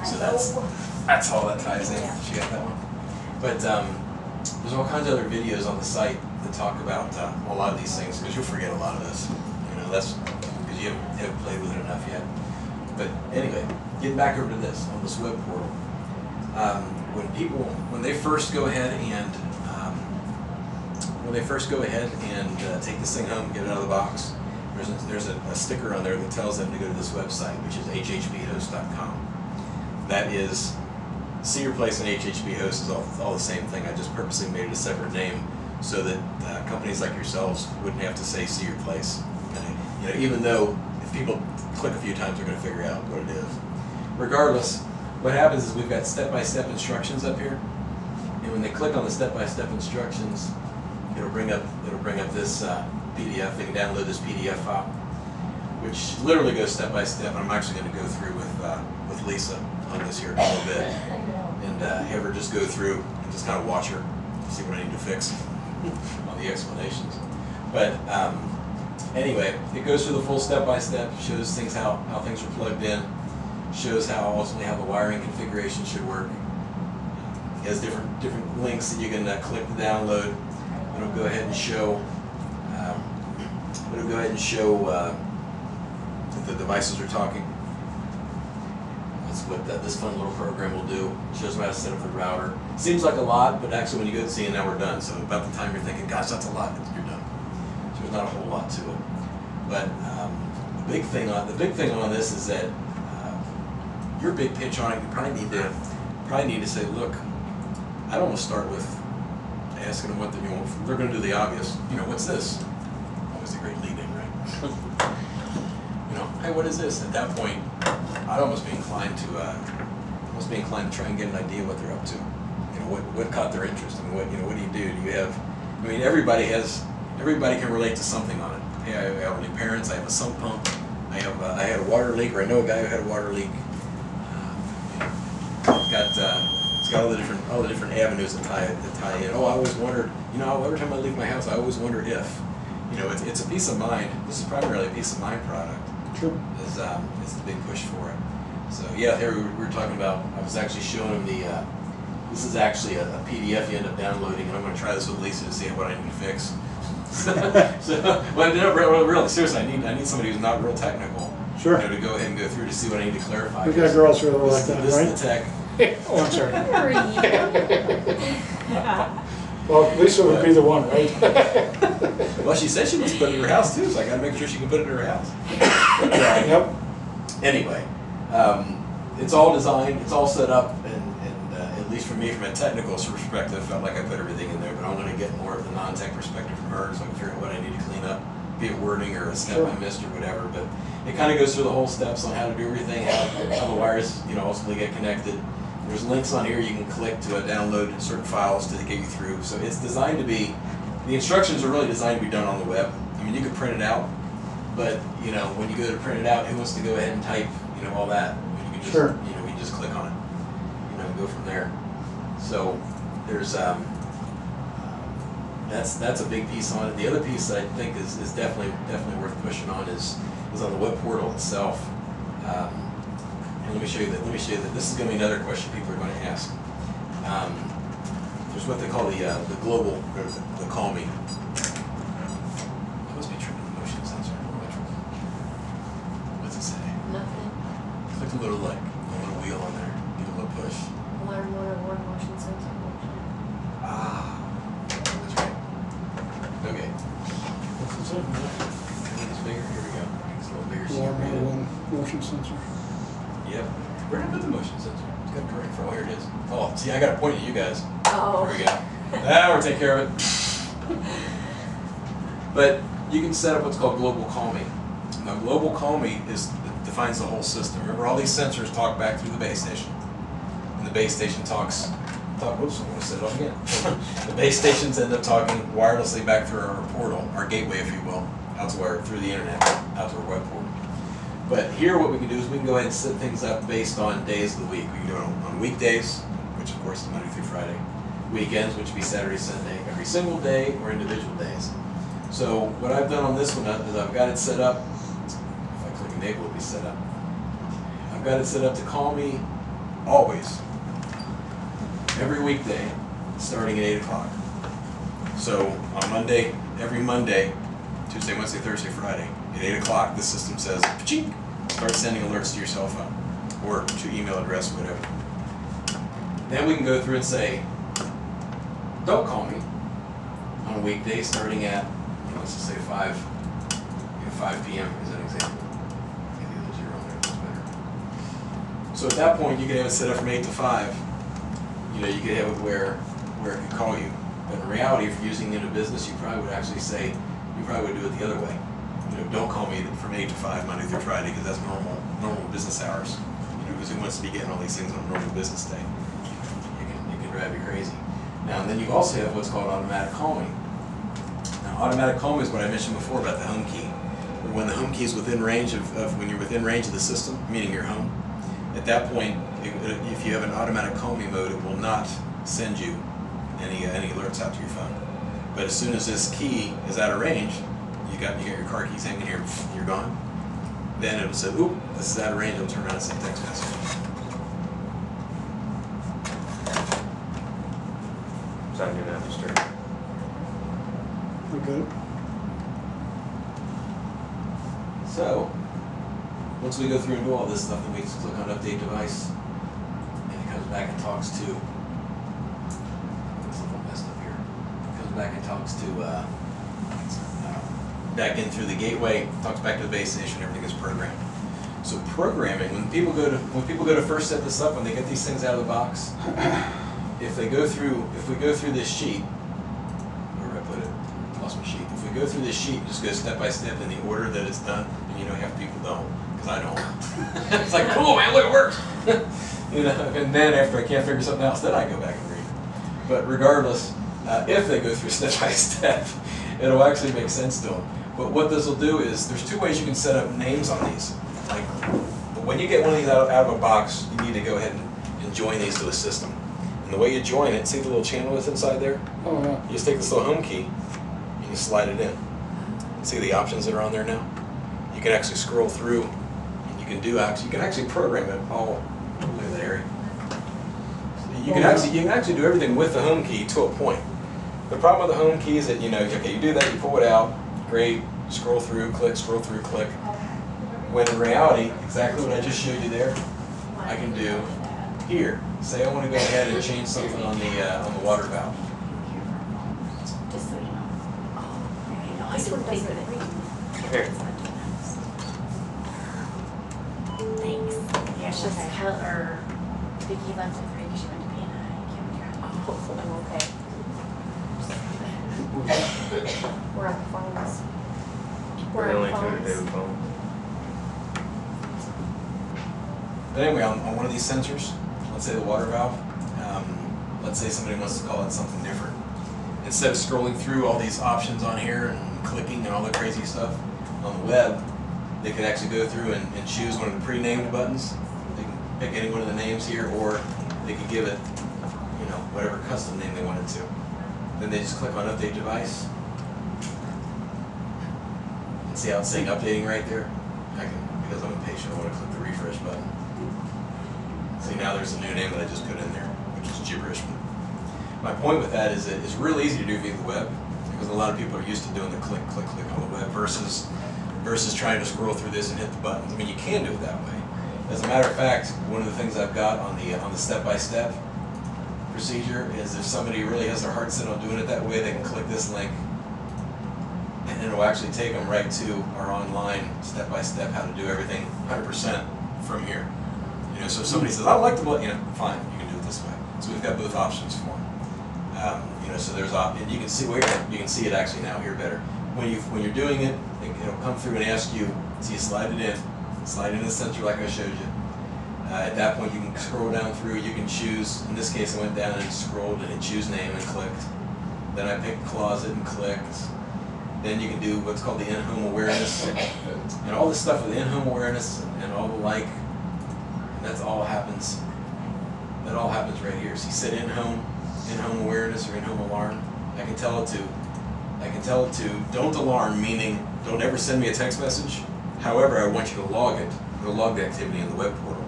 So that's all that ties in. She got that one. But there's all kinds of other videos on the site that talk about a lot of these things, because you'll forget a lot of this. You know, that's because you haven't played with it enough yet. But anyway, getting back over to this on this web portal. When they first go ahead and take this thing home and get it out of the box, there's a sticker on there that tells them to go to this website, which is hhbhost.com. That is, See Your Place and HHB Host is all the same thing. I just purposely made it a separate name so that companies like yourselves wouldn't have to say See Your Place. Okay? You know, even though if people click a few times, they're going to figure out what it is. Regardless, what happens is we've got step-by-step instructions up here, and when they click on the step-by-step instructions, it'll bring up this PDF. They can download this PDF file, which literally goes step by step. I'm actually going to go through with Lisa on this here in a little bit, and have her just go through and just kind of watch her, see what I need to fix on the explanations. But anyway, it goes through the full step by step, shows things how things are plugged in, shows ultimately how the wiring configuration should work. It has different links that you can click to download. It'll go ahead and show. That the devices are talking. That's what this fun little program will do. It shows them how to set up the router. Seems like a lot, but actually when you go to see it, now we're done. So about the time you're thinking, gosh, that's a lot, you're done. So there's not a whole lot to it. But the big thing on this is that your big pitch on it, you probably need to say, look, I don't want to start with asking them what they're going to do the obvious. You know, what's this? Always a great lead-in, right? You know, hey, what is this? At that point, I'd almost be inclined to try and get an idea what they're up to. You know, what caught their interest? I mean, what do you do? Do you have? I mean, everybody can relate to something on it. Hey, I have elderly parents. I have a sump pump. I had a water leak, or I know a guy who had a water leak. It's got all the different avenues that tie in. Oh, I always wondered. You know, every time I leave my house, I always wonder if. You know, it's a peace of mind. This is primarily a peace of mind product. Sure. Is the big push for it. So yeah, here we were talking about. I was actually showing him the. This is actually a PDF you end up downloading, and I'm going to try this with Lisa to see what I need to fix. Well, really seriously, I need somebody who's not real technical. Sure. You know, to go ahead and go through to see what I need to clarify. We got girls who are like that, this right? This is the tech. Oh, I'm sorry. Well, Lisa would be the one, right? Well, she said she wants to put it in her house too, so I got to make sure she can put it in her house. Yep. Anyway, it's all designed, it's all set up, and at least for me, from a technical perspective, felt like I put everything in there. But I'm going to get more of the non-tech perspective from her, so I can figure out what I need to clean up, be it wording or a step I missed or whatever. But it kind of goes through the whole steps on how to do everything, how the wires, you know, ultimately get connected. There's links on here you can click to download certain files to get you through. So it's designed to be, the instructions are really designed to be done on the web. I mean, you can print it out, but you know, when you go to print it out, who wants to go ahead and type, you know, all that? When you can just, you know, you just click on it, you know, and go from there. So there's that's a big piece on it. The other piece I think is definitely worth pushing on is on the web portal itself. And let me show you that. This is going to be another question people are going to ask. There's what they call the global, or the Call Me. I must be tripping the motion sensor. What's it say? Nothing. Click a little wheel on there. Give it a little push. Alarm 101 motion sensor. Ah, that's right. Okay. That's it. It's bigger. Here we go. It's a little bigger. So you can read it. One motion sensor. Yep. Where did I put the motion sensor? It's got a direct for. Oh, here it is. Oh, see, I got to point at you guys. Oh. There we go. Now we'll take care of it. But you can set up what's called Global Call Me. Now, Global Call Me defines the whole system. Remember, all these sensors talk back through the base station, and the base station whoops, I'm going to set it up again. The base stations end up talking wirelessly back through our portal, our gateway, if you will, through the internet, out to our web portal. But here what we can do is we can go ahead and set things up based on days of the week. We can do it on weekdays, which of course is Monday through Friday. Weekends, which would be Saturday, Sunday, every single day, or individual days. So what I've done on this one is I've got it set up, if I click enable, it'll be set up. I've got it set up to call me always, every weekday, starting at 8 o'clock. So on Monday, every Monday, Tuesday, Wednesday, Thursday, Friday, at 8 o'clock, the system says, "Paching," start sending alerts to your cell phone or to email address, whatever. Then we can go through and say, don't call me on a weekday starting at, let's just say 5 p.m. as an example. Maybe a little zero on there, that's better. So at that point, you can have it set up from 8 to 5. You could have it where it could call you. But in reality, if you're using it in a business, you probably would actually say, you probably would do it the other way. Don't call me from 8 to 5 Monday through Friday because that's normal business hours. Because who wants to be getting all these things on a normal business day? It can drive you crazy. Now, and then you also have what's called automatic calling. Now, automatic calling is what I mentioned before about the home key. When the home key is within range of when you're within range of the system, meaning your home, at that point, if you have an automatic call me mode, it will not send you any alerts out to your phone. But as soon as this key is out of range, you got your car keys hanging here, you're gone. Then it'll say, "Oop, this is out of range." It'll turn around and send text message. So I do not disturb. Okay. So, once we go through and do all this stuff, then we just click on Update Device, and it comes back and talks to. It's a little messed up here. It comes back and talks to. Back in through the gateway, talks back to the base station. Everything is programmed. So programming, when people go to first set this up, when they get these things out of the box, if we go through this sheet, where did I put it? Lost my sheet. If we go through this sheet, just go step by step in the order that it's done, and half the people don't, because I don't. It's like, cool, man, look, it works. And then after I can't figure something else, then I go back and read it. But regardless, if they go through step by step, it'll actually make sense to them. But what this will do is, there's two ways you can set up names on these. Like, when you get one of these out of a box, you need to go ahead and join these to a system. And the way you join it, see the little channel that's inside there? Oh, yeah. You just take this little home key, and you slide it in. See the options that are on there now? You can actually scroll through, and you can actually program it all. Look at that area. You can actually do everything with the home key to a point. The problem with the home key is that, you do that, you pull it out, great, scroll through, click, click. When in reality, exactly what I just showed you there, I can do here. Say I want to go ahead and change something on the water valve. Just so you know. I This one didn't think doesn't of it. read. Here. Thanks. Yeah, she's Okay. or Vicki left with her because she went to P&I. Oh, okay. We're on phones. We're the only two today with phones. But anyway, on one of these sensors, let's say the water valve, let's say somebody wants to call it something different. Instead of scrolling through all these options on here and clicking and all the crazy stuff on the web, they could actually go through and choose one of the pre-named buttons. They can pick any one of the names here, or they could give it, whatever custom name they wanted to. Then they just click on Update Device. And see how it's saying updating right there? Because I'm impatient, I want to click the refresh button. See, now there's a new name that I just put in there, which is gibberish. My point with that is that it's real easy to do via the web, because a lot of people are used to doing the click, click, click on the web versus trying to scroll through this and hit the buttons. I mean, you can do it that way. As a matter of fact, one of the things I've got on the step-by-step procedure is if somebody really has their heart set on doing it that way, they can click this link, and it'll actually take them right to our online step-by-step how to do everything 100% from here. So if somebody says, I don't like the button, fine, you can do it this way. So we've got both options for them. So there's and you can see it actually now here better. When you're doing it, it'll come through and ask you, so you slide it in the sensor like I showed you. At that point, you can scroll down through. You can choose. In this case, I went down and scrolled and choose name and clicked. Then I picked closet and clicked. Then you can do what's called the in-home awareness, and all this stuff with in-home awareness and all the like. And that all happens right here. So you set in-home awareness or in-home alarm. I can tell it to don't alarm, meaning don't ever send me a text message. However, I want you to log the activity in the web portal.